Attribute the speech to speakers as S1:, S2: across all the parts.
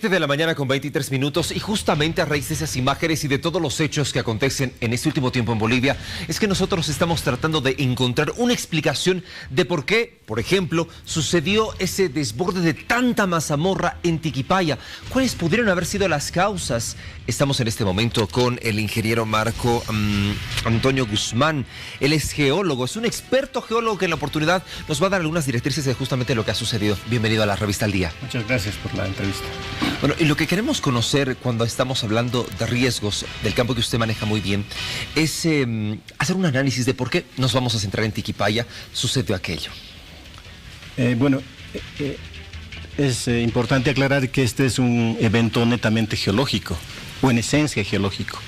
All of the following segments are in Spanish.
S1: De la mañana con 23 minutos y justamente a raíz de esas imágenes y de todos los hechos que acontecen en este último tiempo en Bolivia, es que nosotros estamos tratando de encontrar una explicación de por qué, por ejemplo, sucedió ese desborde de tanta mazamorra en Tiquipaya. ¿Cuáles pudieron haber sido las causas? Estamos en este momento con el ingeniero Marco Antonio Guzmán. Él es geólogo, es un experto geólogo que en la oportunidad nos va a dar algunas directrices de justamente lo que ha sucedido. Bienvenido a la Revista al Día.
S2: Muchas gracias por la entrevista.
S1: Bueno, y lo que queremos conocer cuando estamos hablando de riesgos del campo que usted maneja muy bien es hacer un análisis de por qué nos vamos a centrar en Tiquipaya, sucedió aquello.
S2: Es importante aclarar que este es un evento netamente geológico, o en esencia geológico.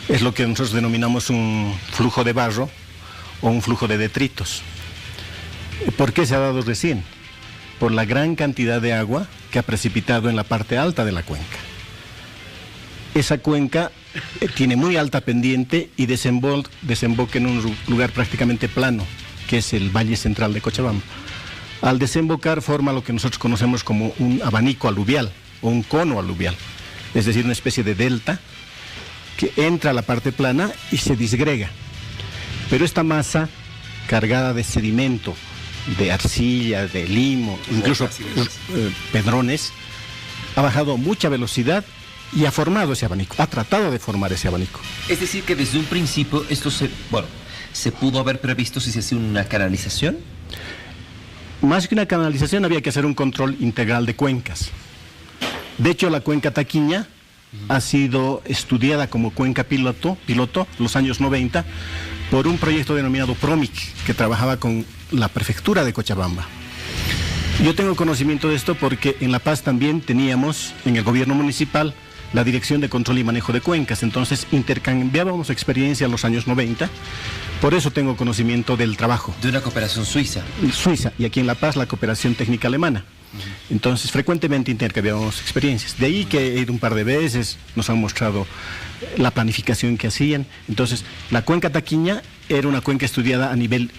S2: Es lo que nosotros denominamos un flujo de barro o un flujo de detritos. ¿Por qué se ha dado recién? Por la gran cantidad de agua que ha precipitado en la parte alta de la cuenca. Esa cuenca tiene muy alta pendiente y desemboca en un lugar prácticamente plano, que es el Valle Central de Cochabamba. Al desembocar forma lo que nosotros conocemos como un abanico aluvial o un cono aluvial, es decir, una especie de delta que entra a la parte plana y se disgrega. Pero esta masa cargada de sedimento, de arcilla, de limo, incluso pedrones, ha bajado mucha velocidad y ha formado ese abanico, ha tratado de formar ese abanico.
S1: Es decir, que desde un principio esto se pudo haber previsto si se hacía una canalización.
S2: Más que una canalización había que hacer un control integral de cuencas. De hecho, la cuenca Taquiña ha sido estudiada como cuenca piloto los años 90 por un proyecto denominado PROMIC, que trabajaba con la prefectura de Cochabamba. Yo tengo conocimiento de esto porque en La Paz también teníamos en el gobierno municipal la Dirección de Control y Manejo de Cuencas, entonces intercambiábamos experiencia en los años 90, por eso tengo conocimiento del trabajo.
S1: De una cooperación suiza.
S2: Suiza, y aquí en La Paz la cooperación técnica alemana. Entonces frecuentemente intercambiábamos experiencias. De ahí que he ido un par de veces, nos han mostrado la planificación que hacían. Entonces la cuenca Taquiña era una cuenca estudiada a nivel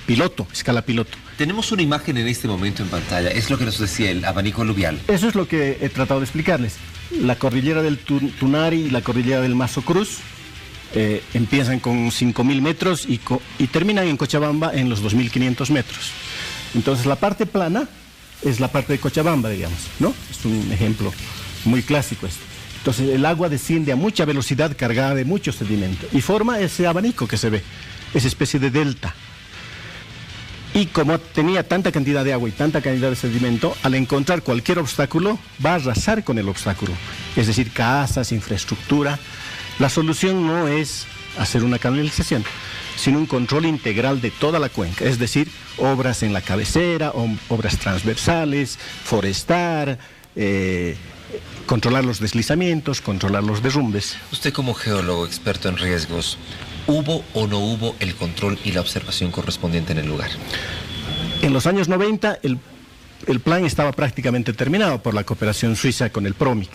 S2: piloto, escala piloto.
S1: Tenemos una imagen en este momento en pantalla, es lo que nos decía el abanico aluvial.
S2: Eso es lo que he tratado de explicarles. La cordillera del Tunari y la cordillera del Mazo Cruz empiezan con 5.000 metros y terminan en Cochabamba en los 2.500 metros. Entonces la parte plana es la parte de Cochabamba, digamos, ¿no? Es un ejemplo muy clásico esto. Entonces el agua desciende a mucha velocidad cargada de mucho sedimento y forma ese abanico que se ve, esa especie de delta. Y como tenía tanta cantidad de agua y tanta cantidad de sedimento, al encontrar cualquier obstáculo, va a arrasar con el obstáculo. Es decir, casas, infraestructura. La solución no es hacer una canalización, sino un control integral de toda la cuenca. Es decir, obras en la cabecera, obras transversales, forestar, controlar los deslizamientos, controlar los derrumbes.
S1: Usted como geólogo experto en riesgos, ¿hubo o no hubo el control y la observación correspondiente en el lugar?
S2: En los años 90 el plan estaba prácticamente terminado por la cooperación suiza con el PROMIC.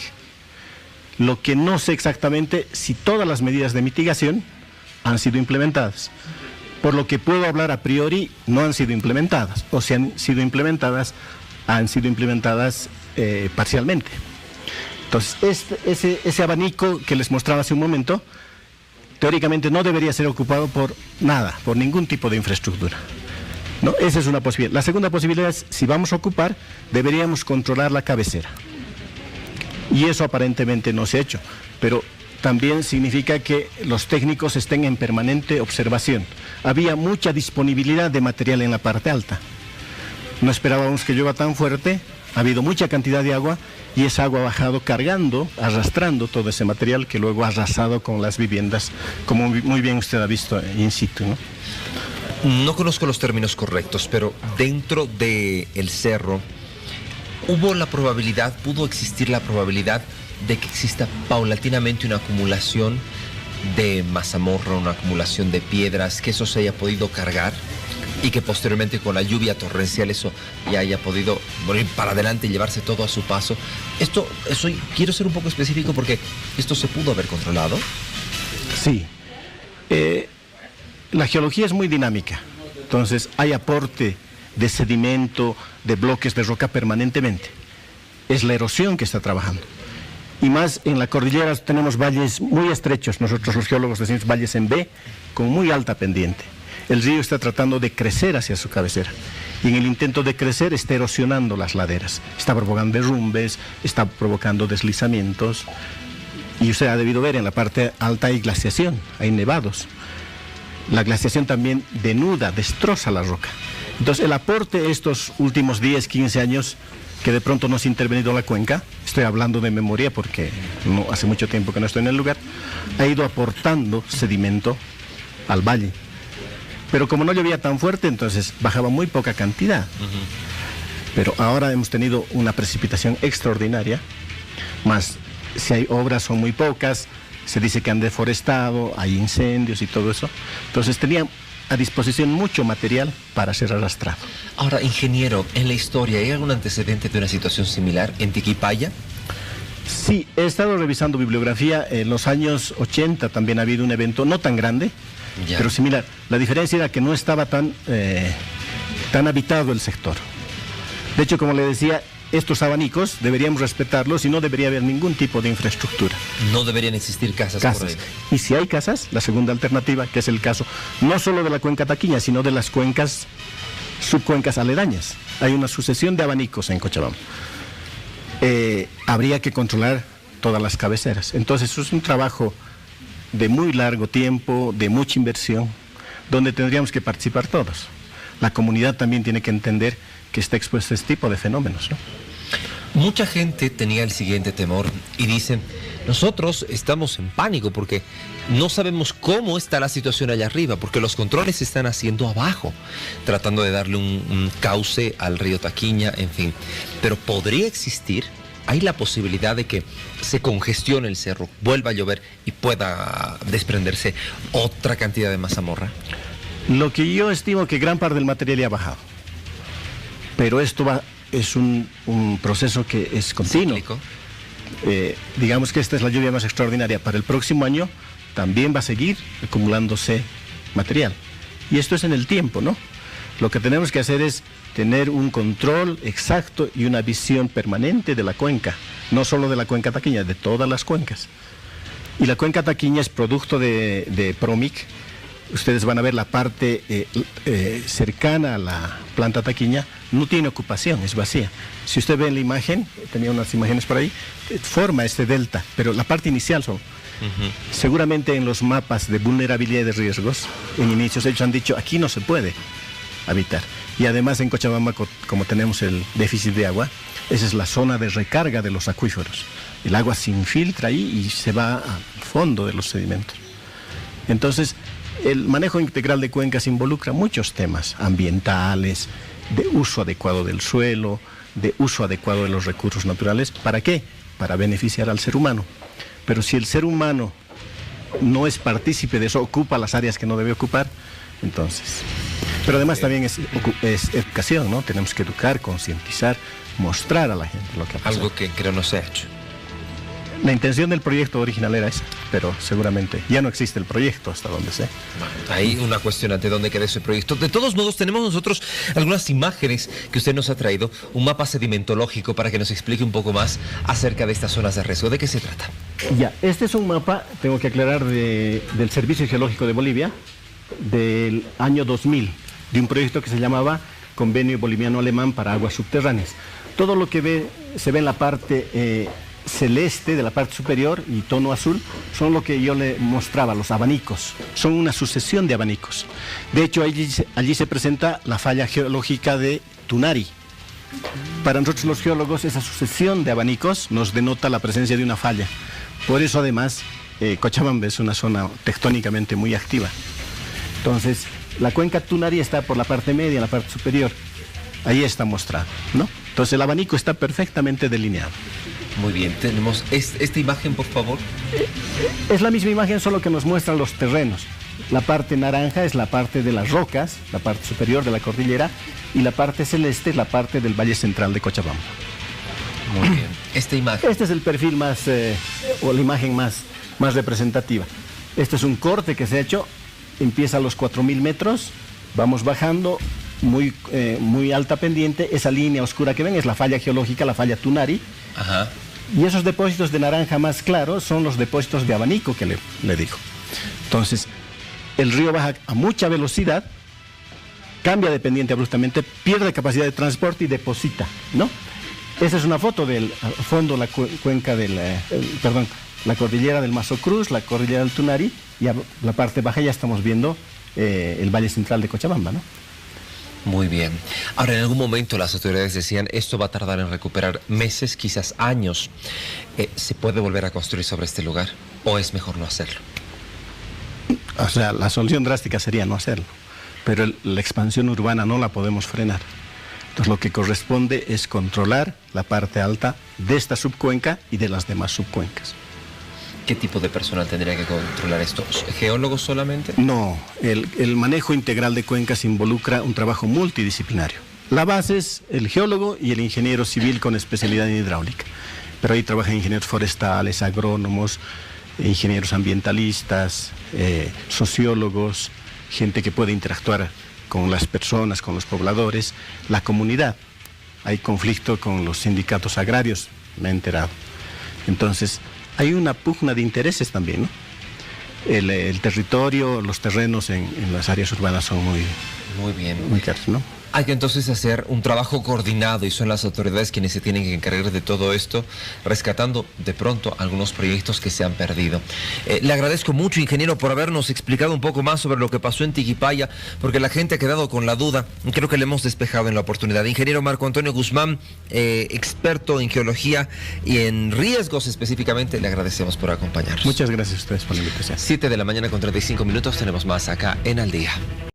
S2: Lo que no sé exactamente si todas las medidas de mitigación han sido implementadas. Por lo que puedo hablar a priori, no han sido implementadas. O si han sido implementadas, parcialmente. Entonces, ese abanico que les mostraba hace un momento, teóricamente no debería ser ocupado por nada, por ningún tipo de infraestructura, ¿no? Esa es una posibilidad. La segunda posibilidad es, si vamos a ocupar, deberíamos controlar la cabecera. Y eso aparentemente no se ha hecho, pero también significa que los técnicos estén en permanente observación. Había mucha disponibilidad de material en la parte alta. No esperábamos que llueva tan fuerte, ha habido mucha cantidad de agua y esa agua ha bajado cargando, arrastrando todo ese material que luego ha arrasado con las viviendas, como muy bien usted ha visto in situ, ¿no?
S1: No conozco los términos correctos, pero dentro del cerro, ¿pudo existir la probabilidad de que exista paulatinamente una acumulación de mazamorra, una acumulación de piedras, que eso se haya podido cargar y que posteriormente con la lluvia torrencial eso ya haya podido ir para adelante y llevarse todo a su paso? Quiero ser un poco específico porque esto se pudo haber controlado.
S2: Sí. La geología es muy dinámica, entonces hay aporte de sedimento, de bloques de roca permanentemente. es la erosión que está trabajando. Y más en la cordillera tenemos valles muy estrechos, nosotros los geólogos decimos valles en V, con muy alta pendiente. El río está tratando de crecer hacia su cabecera, y en el intento de crecer está erosionando las laderas, está provocando derrumbes, está provocando deslizamientos, y usted ha debido ver en la parte alta hay glaciación, hay nevados. La glaciación también denuda, destroza la roca. Entonces el aporte estos últimos 10, 15 años que de pronto no se ha intervenido la cuenca, estoy hablando de memoria porque no, hace mucho tiempo que no estoy en el lugar, ha ido aportando sedimento al valle. Pero como no llovía tan fuerte, entonces bajaba muy poca cantidad. Pero ahora hemos tenido una precipitación extraordinaria, más si hay obras son muy pocas, se dice que han deforestado, hay incendios y todo eso. Entonces tenían a disposición mucho material para ser arrastrado.
S1: Ahora, ingeniero, en la historia, ¿hay algún antecedente de una situación similar en Tiquipaya?
S2: Sí, he estado revisando bibliografía. En los años 80 también ha habido un evento, no tan grande, pero similar. La diferencia era que no estaba tan habitado el sector. De hecho, como le decía, estos abanicos deberíamos respetarlos y no debería haber ningún tipo de infraestructura.
S1: No deberían existir casas. Por ahí.
S2: Y si hay casas, la segunda alternativa, que es el caso no solo de la cuenca Taquiña, sino de las cuencas, subcuencas aledañas. Hay una sucesión de abanicos en Cochabamba. Habría que controlar todas las cabeceras. Entonces, eso es un trabajo de muy largo tiempo, de mucha inversión, donde tendríamos que participar todos. La comunidad también tiene que entender que está expuesto a este tipo de fenómenos, ¿no?
S1: Mucha gente tenía el siguiente temor y dicen, nosotros estamos en pánico porque no sabemos cómo está la situación allá arriba, porque los controles se están haciendo abajo, tratando de darle un cauce al río Taquiña, en fin. Pero podría existir, hay la posibilidad de que se congestione el cerro, vuelva a llover y pueda desprenderse otra cantidad de mazamorra.
S2: Lo que yo estimo que gran parte del material ya ha bajado. Pero esto es un proceso que es continuo. Digamos que esta es la lluvia más extraordinaria. Para el próximo año también va a seguir acumulándose material. Y esto es en el tiempo, ¿no? Lo que tenemos que hacer es tener un control exacto y una visión permanente de la cuenca. No solo de la cuenca Taquiña, de todas las cuencas. Y la cuenca Taquiña es producto de Promic. Ustedes van a ver la parte cercana a la planta Taquiña, no tiene ocupación, es vacía. Si usted ve en la imagen, tenía unas imágenes por ahí, forma este delta, pero la parte inicial son. Seguramente en los mapas de vulnerabilidad y de riesgos, en inicios ellos han dicho, aquí no se puede habitar. Y además en Cochabamba, como tenemos el déficit de agua, esa es la zona de recarga de los acuíferos. El agua se infiltra ahí y se va al fondo de los sedimentos. Entonces, el manejo integral de cuencas involucra muchos temas ambientales, de uso adecuado del suelo, de uso adecuado de los recursos naturales. ¿Para qué? Para beneficiar al ser humano. Pero si el ser humano no es partícipe de eso, ocupa las áreas que no debe ocupar, entonces... Pero además también es educación, ¿no? Tenemos que educar, concientizar, mostrar a la gente lo que ha pasado.
S1: Algo que creo no se ha hecho.
S2: La intención del proyecto original era esa, pero seguramente ya no existe el proyecto hasta donde sé.
S1: Hay una cuestión ante dónde queda ese proyecto. De todos modos, tenemos nosotros algunas imágenes que usted nos ha traído, un mapa sedimentológico para que nos explique un poco más acerca de estas zonas de riesgo. ¿De qué se trata?
S2: Ya, este es un mapa, tengo que aclarar, del Servicio Geológico de Bolivia, del año 2000, de un proyecto que se llamaba Convenio Boliviano-Alemán para Aguas Subterráneas. Todo lo que se ve en la parte... celeste de la parte superior y tono azul son lo que yo le mostraba, los abanicos, son una sucesión de abanicos. De hecho allí se presenta la falla geológica de Tunari. Para nosotros los geólogos esa sucesión de abanicos nos denota la presencia de una falla. Por eso además Cochabamba es una zona tectónicamente muy activa. Entonces la cuenca Tunari está por la parte media, en la parte superior, ahí está mostrado, ¿no? Entonces el abanico está perfectamente delineado.
S1: Muy bien, tenemos esta imagen, por favor.
S2: Es la misma imagen, solo que nos muestran los terrenos. La parte naranja es la parte de las rocas, la parte superior de la cordillera, y la parte celeste es la parte del Valle Central de Cochabamba.
S1: Muy bien. Esta imagen.
S2: Este es el perfil más, o la imagen más representativa. Este es un corte que se ha hecho, empieza a los 4.000 metros, vamos bajando muy alta pendiente. Esa línea oscura que ven es la falla geológica, la falla Tunari.
S1: Ajá.
S2: Y esos depósitos de naranja más claro son los depósitos de abanico que le digo. Entonces, el río baja a mucha velocidad, cambia de pendiente abruptamente, pierde capacidad de transporte y deposita, ¿no? Esa es una foto del fondo, la cuenca del, la cordillera del Mazo Cruz, la cordillera del Tunari, y a la parte baja ya estamos viendo el Valle Central de Cochabamba, ¿no?
S1: Muy bien. Ahora, en algún momento las autoridades decían, esto va a tardar en recuperar meses, quizás años. ¿Se puede volver a construir sobre este lugar o es mejor no hacerlo?
S2: O sea, la solución drástica sería no hacerlo, pero la expansión urbana no la podemos frenar. Entonces lo que corresponde es controlar la parte alta de esta subcuenca y de las demás subcuencas.
S1: ¿Qué tipo de personal tendría que controlar esto? ¿Geólogos solamente?
S2: No, el manejo integral de cuencas involucra un trabajo multidisciplinario. La base es el geólogo y el ingeniero civil con especialidad en hidráulica, pero ahí trabajan ingenieros forestales, agrónomos, ingenieros ambientalistas, sociólogos, gente que puede interactuar con las personas, con los pobladores, la comunidad. Hay conflicto con los sindicatos agrarios, me he enterado. Entonces, hay una pugna de intereses también, ¿no? El territorio, los terrenos en las áreas urbanas son muy
S1: bien,
S2: muy caros, ¿no?
S1: Hay que entonces hacer un trabajo coordinado y son las autoridades quienes se tienen que encargar de todo esto, rescatando de pronto algunos proyectos que se han perdido. Le agradezco mucho, ingeniero, por habernos explicado un poco más sobre lo que pasó en Tiquipaya, porque la gente ha quedado con la duda. Creo que le hemos despejado en la oportunidad. Ingeniero Marco Antonio Guzmán, experto en geología y en riesgos específicamente, le agradecemos por acompañarnos.
S2: Muchas gracias a ustedes por la invitación.
S1: 7 de la mañana con 35 minutos, tenemos más acá en Al Día.